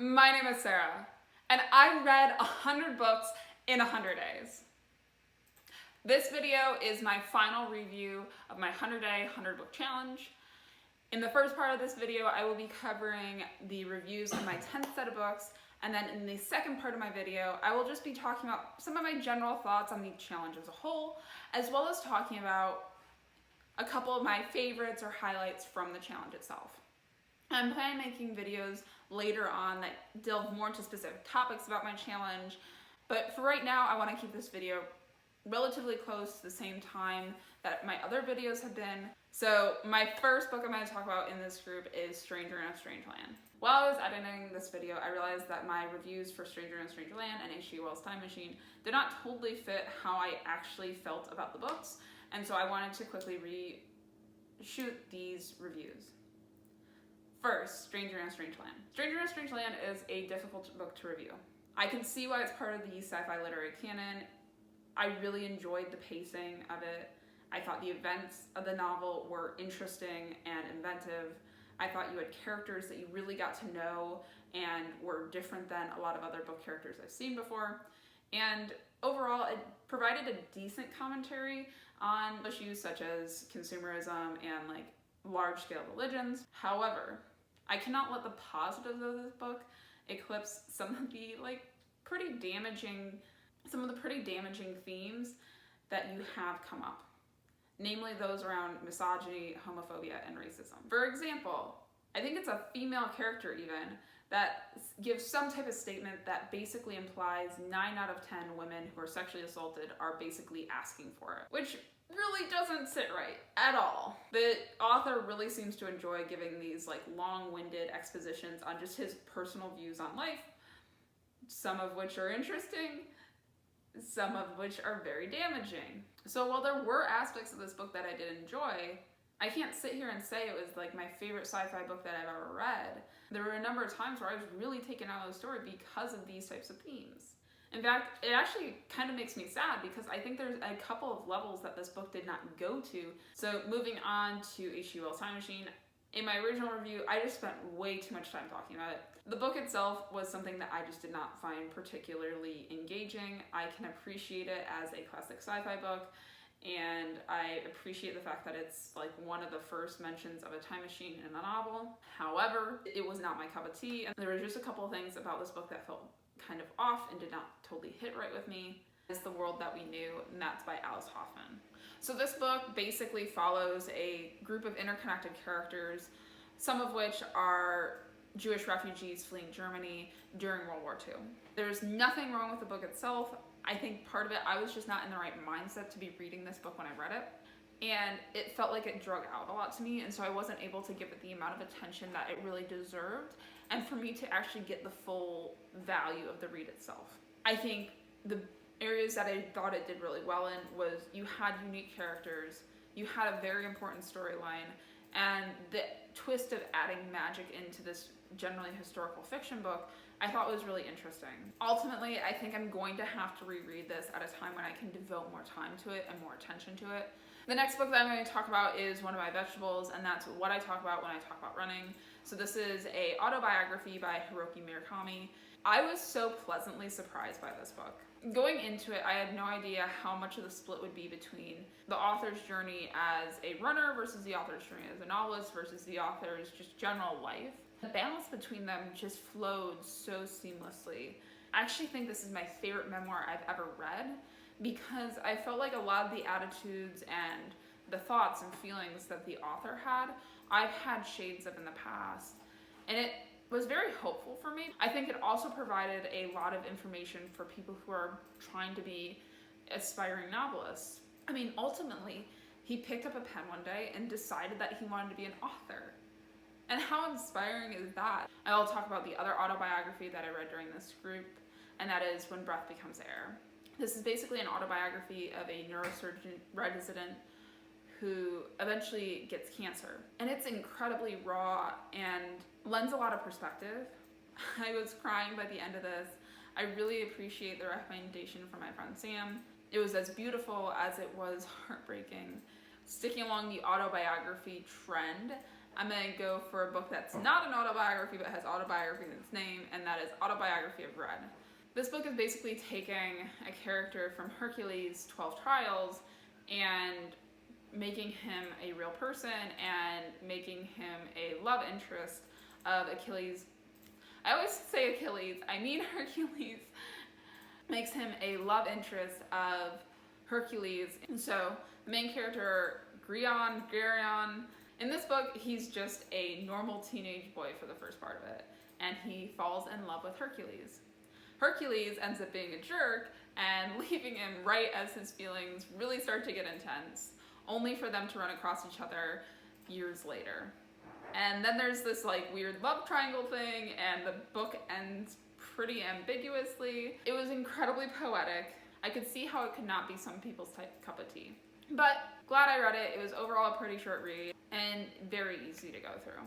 my name is Sarah, and I read 100 books in 100 days. This video is my final review of my 100-day, 100-book challenge. In the first part of this video, I will be covering the reviews of my 10th set of books, and then in the second part of my video, I will just be talking about some of my general thoughts on the challenge as a whole, as well as talking about a couple of my favorites or highlights from the challenge itself. I'm planning on making videos later on that delve more into specific topics about my challenge, but for right now, I want to keep this video relatively close to the same time that my other videos have been. So my first book I'm going to talk about in this group is Stranger in a Strange Land. While I was editing this video, I realized that my reviews for Stranger in a Strange Land and H.G. Wells' Time Machine did not totally fit how I actually felt about the books, and so I wanted to quickly reshoot these reviews. First, Stranger in a Strange Land. Stranger in a Strange Land is a difficult book to review. I can see why it's part of the sci-fi literary canon. I really enjoyed the pacing of it. I thought the events of the novel were interesting and inventive. I thought you had characters that you really got to know and were different than a lot of other book characters I've seen before. And overall, it provided a decent commentary on issues such as consumerism and large-scale religions. However, I cannot let the positives of this book eclipse some of the pretty damaging themes that you have come up, namely those around misogyny, homophobia, and racism. For example, I think it's a female character even that gives some type of statement that basically implies 9 out of 10 women who are sexually assaulted are basically asking for it, which really doesn't sit right at all. The author really seems to enjoy giving these long-winded expositions on just his personal views on life, some of which are interesting, some of which are very damaging. So while there were aspects of this book that I did enjoy, I can't sit here and say it was my favorite sci-fi book that I've ever read. There were a number of times where I was really taken out of the story because of these types of themes. In fact, it actually kind of makes me sad because I think there's a couple of levels that this book did not go to. So moving on to H.G. Wells' Time Machine, in my original review, I just spent way too much time talking about it. The book itself was something that I just did not find particularly engaging. I can appreciate it as a classic sci-fi book, and I appreciate the fact that it's one of the first mentions of a time machine in a novel. However, it was not my cup of tea, and there were just a couple of things about this book that felt kind of off and did not totally hit right with me. It's The World That We Knew, and that's by Alice Hoffman. So this book basically follows a group of interconnected characters, some of which are Jewish refugees fleeing Germany during World War II. There's nothing wrong with the book itself. I think part of it, I was just not in the right mindset to be reading this book when I read it. And it felt like it drug out a lot to me, and so I wasn't able to give it the amount of attention that it really deserved, and for me to actually get the full value of the read itself. I think the areas that I thought it did really well in was you had unique characters, you had a very important storyline, and the twist of adding magic into this generally historical fiction book I thought was really interesting. Ultimately, I think I'm going to have to reread this at a time when I can devote more time to it and more attention to it. The next book that I'm going to talk about is one of my vegetables, and that's what I talk about when I talk about running. So this is a autobiography by Haruki Murakami. I was so pleasantly surprised by this book. Going into it, I had no idea how much of the split would be between the author's journey as a runner versus the author's journey as a novelist versus the author's just general life. The balance between them just flowed so seamlessly. I actually think this is my favorite memoir I've ever read because I felt like a lot of the attitudes and the thoughts and feelings that the author had, I've had shades of in the past. And it was very hopeful for me. I think it also provided a lot of information for people who are trying to be aspiring novelists. I mean, ultimately, he picked up a pen one day and decided that he wanted to be an author. And how inspiring is that? I will talk about the other autobiography that I read during this group, and that is When Breath Becomes Air. This is basically an autobiography of a neurosurgeon resident who eventually gets cancer. And it's incredibly raw and lends a lot of perspective. I was crying by the end of this. I really appreciate the recommendation from my friend Sam. It was as beautiful as it was heartbreaking. Sticking along the autobiography trend, I'm going to go for a book that's not an autobiography but has autobiography in its name, and that is Autobiography of Red. This book is basically taking a character from Hercules' 12 Trials and making him a real person and making him a love interest of Achilles. I always say Achilles, I mean Hercules. Makes him a love interest of Hercules. And so the main character, Geryon, in this book, he's just a normal teenage boy for the first part of it, and he falls in love with Hercules. Hercules ends up being a jerk and leaving him right as his feelings really start to get intense, only for them to run across each other years later. And then there's this like weird love triangle thing, and the book ends pretty ambiguously. It was incredibly poetic. I could see how it could not be some people's cup of tea. But glad I read it. It was overall a pretty short read and very easy to go through.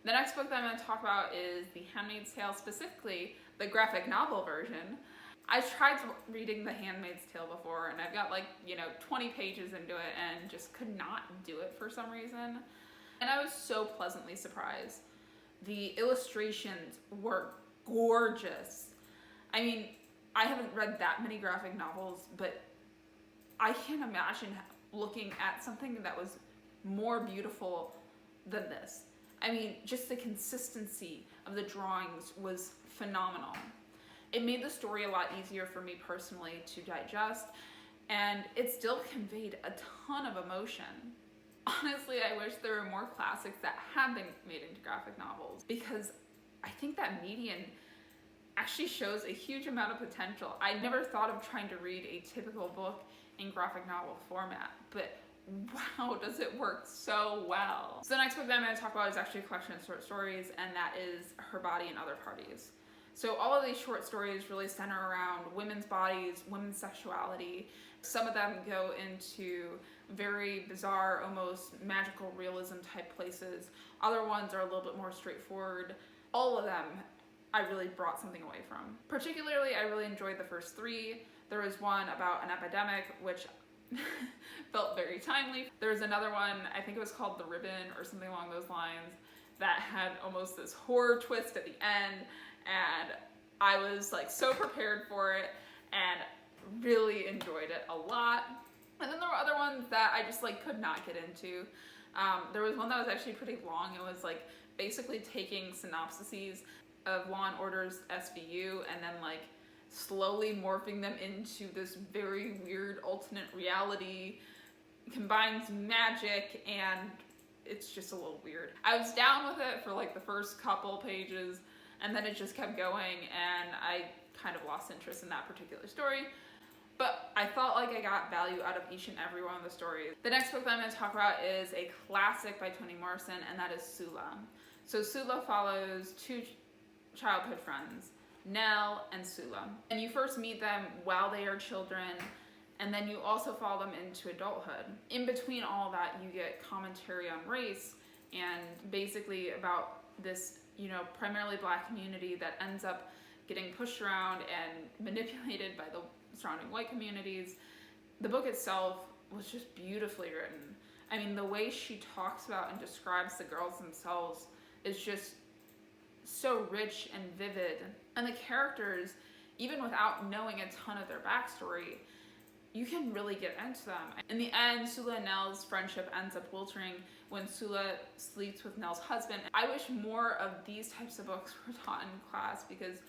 The next book that I'm going to talk about is The Handmaid's Tale, specifically the graphic novel version. I tried reading The Handmaid's Tale before, and I've got 20 pages into it and just could not do it for some reason. And I was so pleasantly surprised. The illustrations were gorgeous. I mean, I haven't read that many graphic novels, but I can't imagine looking at something that was more beautiful than this. I mean, just the consistency of the drawings was phenomenal. It made the story a lot easier for me personally to digest, and it still conveyed a ton of emotion. Honestly, I wish there were more classics that have been made into graphic novels, because I think that medium actually shows a huge amount of potential. I never thought of trying to read a typical book in graphic novel format, but wow, does it work so well. So the next book that I'm going to talk about is actually a collection of short stories, and that is Her Body and Other Parties. So all of these short stories really center around women's bodies, women's sexuality. Some of them go into very bizarre, almost magical realism type places. Other ones are a little bit more straightforward. All of them I really brought something away from. Particularly, I really enjoyed the first three. There was one about an epidemic, which felt very timely. There was another one, I think it was called The Ribbon or something along those lines, that had almost this horror twist at the end, and I was so prepared for it and really enjoyed it a lot. And then there were other ones that I just could not get into. There was one that was actually pretty long. It was basically taking synopsises of Law and Order's SVU and then slowly morphing them into this very weird alternate reality, combines magic, and it's just a little weird. I was down with it for the first couple pages, and then it just kept going, and I kind of lost interest in that particular story. But I felt like I got value out of each and every one of the stories. The next book that I'm going to talk about is a classic by Toni Morrison, and that is Sulla. So Sulla follows two childhood friends, Nell and Sulla. And you first meet them while they are children, and then you also follow them into adulthood. In between all that, you get commentary on race and basically about this, primarily black community that ends up getting pushed around and manipulated by the surrounding white communities. The book itself was just beautifully written. I mean, the way she talks about and describes the girls themselves is just so rich and vivid. And the characters, even without knowing a ton of their backstory, you can really get into them. In the end, Sulla and Nell's friendship ends up wilting when Sulla sleeps with Nell's husband. I wish more of these types of books were taught in class, because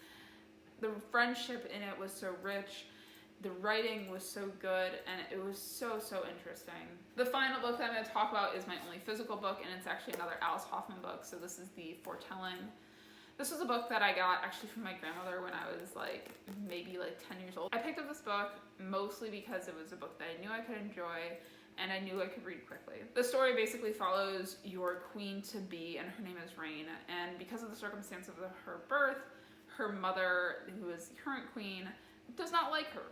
the friendship in it was so rich, the writing was so good, and it was so interesting. The final book that I'm going to talk about is my only physical book, and it's actually another Alice Hoffman book. So this is the Foretelling. This was a book that I got actually from my grandmother when I was maybe 10 years old. I picked up this book mostly because it was a book that I knew I could enjoy and I knew I could read quickly. The story basically follows your queen-to-be, and her name is Rain, and because of the circumstance of her birth, her mother, who is the current queen, does not like her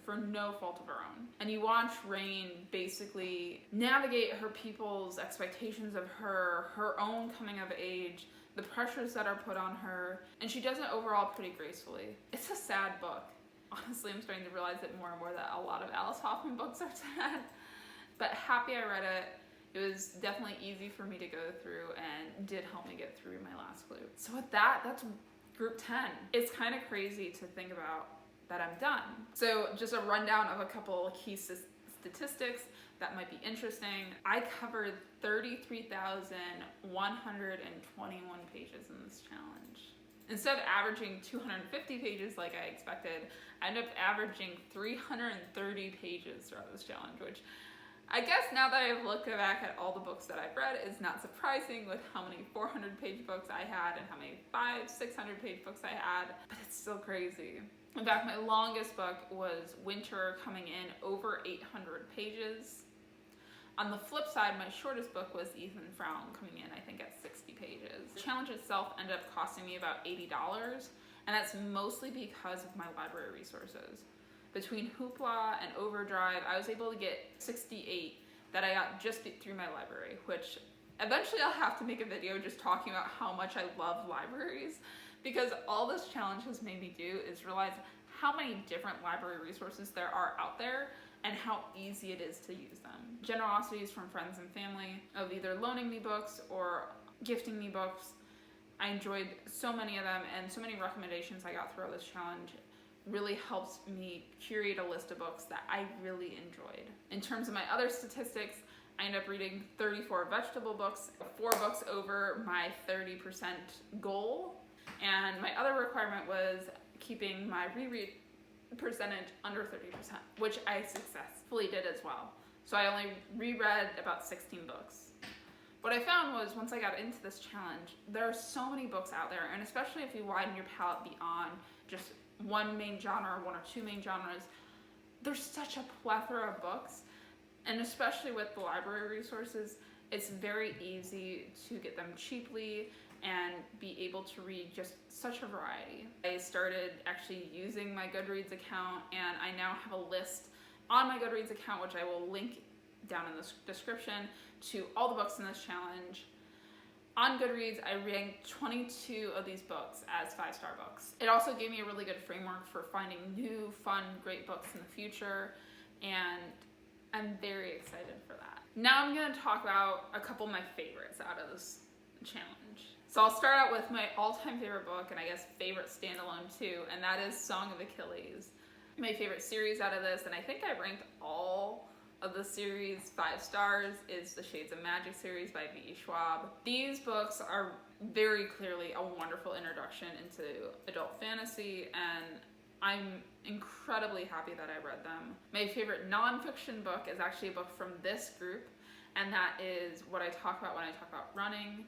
for no fault of her own. And you watch Rain basically navigate her people's expectations of her, her own coming of age, the pressures that are put on her, and she does it overall pretty gracefully. It's a sad book. Honestly, I'm starting to realize it more and more that a lot of Alice Hoffman books are sad. But happy I read it. It was definitely easy for me to go through and did help me get through my last clue. So with that, that's group 10. It's kind of crazy to think about that I'm done. So just a rundown of a couple key statistics that might be interesting. I covered 33,121 pages in this challenge. Instead of averaging 250 pages like I expected, I ended up averaging 330 pages throughout this challenge, which I guess now that I've looked back at all the books that I've read, is not surprising with how many 400-page books I had and how many 600-page books I had, but it's still crazy. In fact, my longest book was Winter, coming in over 800 pages. On the flip side, my shortest book was Ethan Frowne, coming in, I think, at 60 pages. The challenge itself ended up costing me about $80, and that's mostly because of my library resources. Between Hoopla and Overdrive, I was able to get 68 that I got just through my library, which eventually I'll have to make a video just talking about how much I love libraries, because all this challenge has made me do is realize how many different library resources there are out there and how easy it is to use them. Generosities from friends and family of either loaning me books or gifting me books. I enjoyed so many of them, and so many recommendations I got throughout this challenge really helps me curate a list of books that I really enjoyed. In terms of my other statistics, I ended up reading 34 vegetable books, 4 books over my 30% goal, and my other requirement was keeping my reread percentage under 30%, which I successfully did as well. So I only reread about 16 books. What I found was, once I got into this challenge, there are so many books out there, and especially if you widen your palette beyond just one main genre, one or two main genres, there's such a plethora of books, and especially with the library resources, it's very easy to get them cheaply and be able to read just such a variety. I started actually using my Goodreads account, and I now have a list on my Goodreads account, which I will link down in the description, to all the books in this challenge. On Goodreads, I ranked 22 of these books as 5-star books. It also gave me a really good framework for finding new, fun, great books in the future, and I'm very excited for that. Now I'm going to talk about a couple of my favorites out of this challenge. So I'll start out with my all-time favorite book, and I guess favorite standalone too, and that is Song of Achilles. My favorite series out of this, and I think I ranked all of the series 5 stars, is the Shades of Magic series by V.E. Schwab. These books are very clearly a wonderful introduction into adult fantasy, and I'm incredibly happy that I read them. My favorite nonfiction book is actually a book from this group, and that is what I talk about when I talk about running,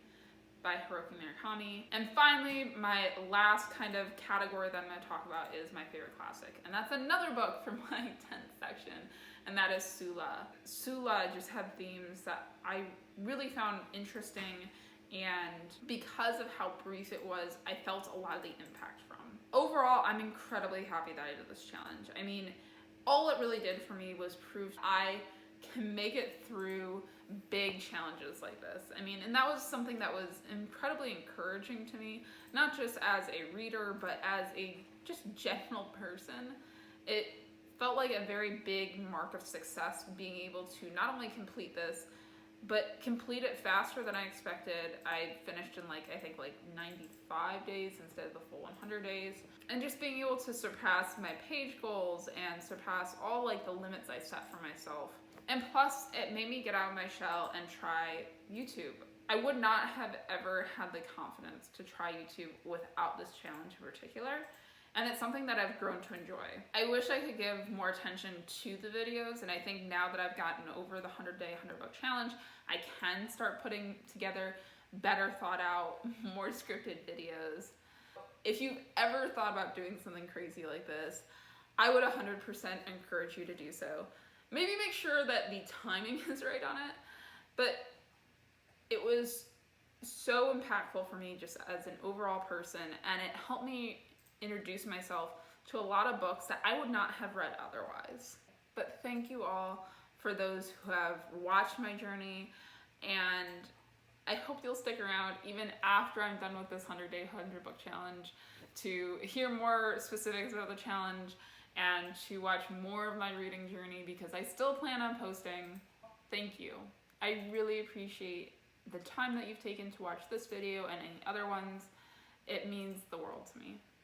by Haruki Murakami. And finally, my last kind of category that I'm going to talk about is my favorite classic, and that's another book from my 10th section, and that is Sulla. Sulla just had themes that I really found interesting, and because of how brief it was, I felt a lot of the impact from. Overall, I'm incredibly happy that I did this challenge. I mean, all it really did for me was prove I can make it through big challenges like this. I mean, and that was something that was incredibly encouraging to me, not just as a reader, but as a just general person. It felt like a very big mark of success being able to not only complete this, but complete it faster than I expected. I finished in I think 95 days instead of the full 100 days. And just being able to surpass my page goals and surpass all the limits I set for myself. And plus, it made me get out of my shell and try YouTube. I would not have ever had the confidence to try YouTube without this challenge in particular. And it's something that I've grown to enjoy. I wish I could give more attention to the videos, and I think now that I've gotten over the 100-day, 100-book challenge, I can start putting together better thought out, more scripted videos. If you've ever thought about doing something crazy like this, I would 100% encourage you to do so. Maybe make sure that the timing is right on it, but it was so impactful for me just as an overall person, and it helped me introduce myself to a lot of books that I would not have read otherwise. But thank you all for those who have watched my journey, and I hope you'll stick around even after I'm done with this 100-day, 100-book challenge to hear more specifics about the challenge and to watch more of my reading journey, because I still plan on posting. Thank you. I really appreciate the time that you've taken to watch this video and any other ones. It means the world to me.